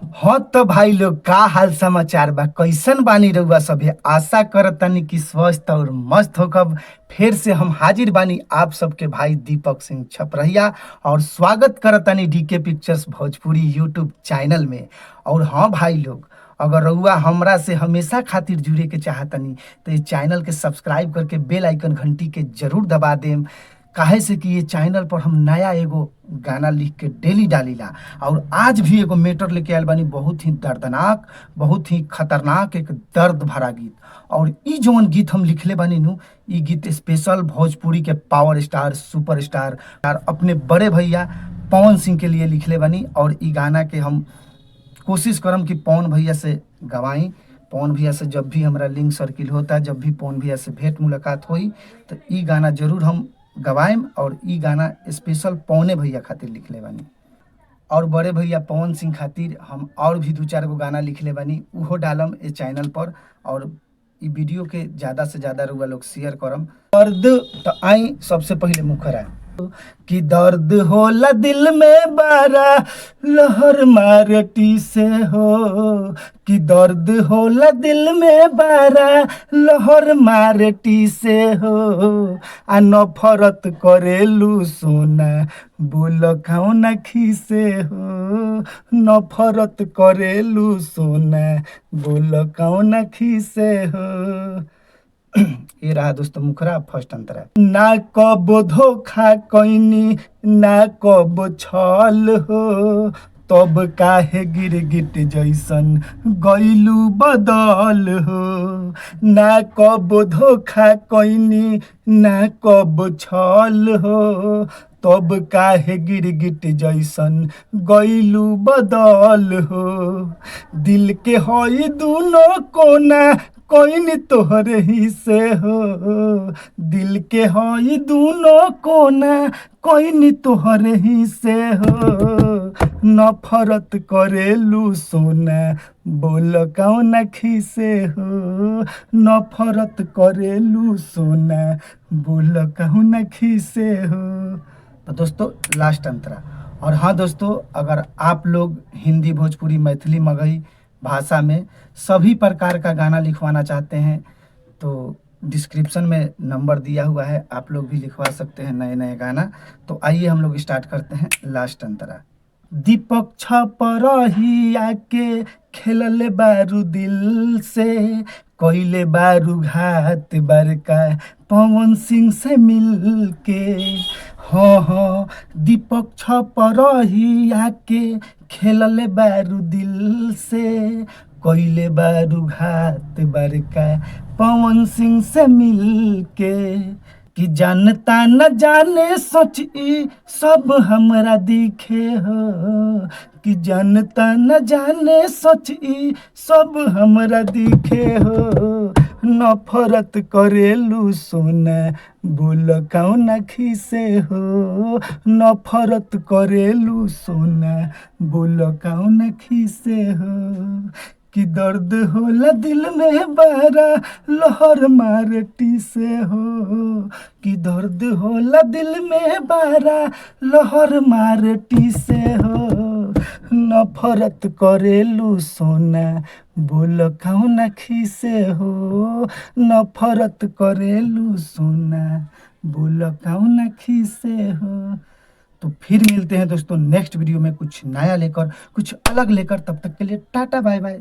हाँ तो भाई लोग, का हाल समाचार बा? कैसन बानी रउआ सभे? आशा करतानी कि स्वस्थ और मस्त होकब। फिर से हम हाजिर बानी आप सबके भाई दीपक सिंह छपरहिया, और स्वागत करतानी D K pictures Bhojpuri YouTube channel में। और हाँ भाई लोग, अगर रउआ हमरा से हमेशा खातिर जुड़े के चाहतनी तो इस चैनल के सब्सक्राइब करके बेल आइकन घंटी के जरूर दबा देम। काहे से कि ये चैनल पर हम नया एगो गाना लिख के डेली डालीला। और आज भी एगो मैटर लेके आयल बानी, बहुत ही दर्दनाक, बहुत ही खतरनाक, एक दर्द भरा गीत। और ई जौन गीत हम लिखले बानी नु, ई गीत स्पेशल भोजपुरी के पावर स्टार, सुपर स्टार और अपने बड़े भैया पवन सिंह के लिए लिखले बानी। और ई गाना के हम कोशिश करम कि पवन भैया से गवाई। पवन भैया से जब भी हमारा लिंक सर्किल होता, जब भी पवन भैया से भेंट मुलाकात होई, तो ई गाना जरूर हम गवाएम। और ई गाना स्पेशल पवने भैया खातिर लिखले बानी। और बड़े भैया पवन सिंह खातिर हम और भी 2-4 गो गाना लिखले बानी, उहो डालम इस चैनल पर। और ई वीडियो के ज़्यादा से ज़्यादा रुआ लोग शेयर करम। दर्द तो आई सबसे पहले मुखरा कि दर्द होला दिल में बारा, लहर मारटी से हो। कि दर्द होला दिल में बारा, लहर मारटी से हो। आ नफरत करेलू सोना, बोल कौन आँखी से हो। नफरत करेलू सोना, बोल कौन आँखी से हो। ये रहा दोस्तों मुखरा फर्स्ट अंतरा। ना कबो धोखा कइनी, ना कबो छल हो। तब काहे गिरगिट जैसन गइलू बदल हो। ना कबो धोखा कइनी, ना कबो छल हो। तब काहे गिरगिट जैसन गइलू बदल हो। दिल के हई दोनों कोना, कोइन तोहरे ही से हो। दिल के हई दोनों कोना, कोइन तोहरे ही से हो। नफरत करेलू सोना, बोल कौन आँखी से हो। नफरत करेलू सोना, बोल कौन आँखी से हो। तो दोस्तों लास्ट अंतरा। और हाँ दोस्तों, अगर आप लोग हिंदी, भोजपुरी, मैथिली, मगही भाषा में सभी प्रकार का गाना लिखवाना चाहते हैं तो डिस्क्रिप्शन में नंबर दिया हुआ है, आप लोग भी लिखवा सकते हैं नए नए गाना। तो आइए हम लोग स्टार्ट करते हैं लास्ट अंतरा। दीपक छपरहिया के खेलले बारू दिल से, कोइले बारू घात बरका पवन सिंह से मिल के। हाँ हाँ, दीपक छपरहिया के खेलले बारू दिल से, कोइले बारू घात बरका पवन सिंह से मिल के। कि जानता न जाने सच ई सब हमरा दिखे हो। कि जानता न जाने सच ई सब हमरा दिखे हो। नफरत करेलू सोना, बोल कौन आँखी से हो। नफरत करेलू सोना, बोल कौन आँखी से हो। कि दर्द होला दिल में बारा, लहर मारटी से हो। कि दर्द होला दिल में बारा, लहर मारटी से हो। नफरत करेलू सोना, बोल कौन आँखी से हो। नफरत करेलू सोना, बोल कौन आँखी से हो। तो फिर मिलते हैं दोस्तों नेक्स्ट वीडियो में कुछ नया लेकर, कुछ अलग लेकर। तब तक के लिए टाटा बाय बाय।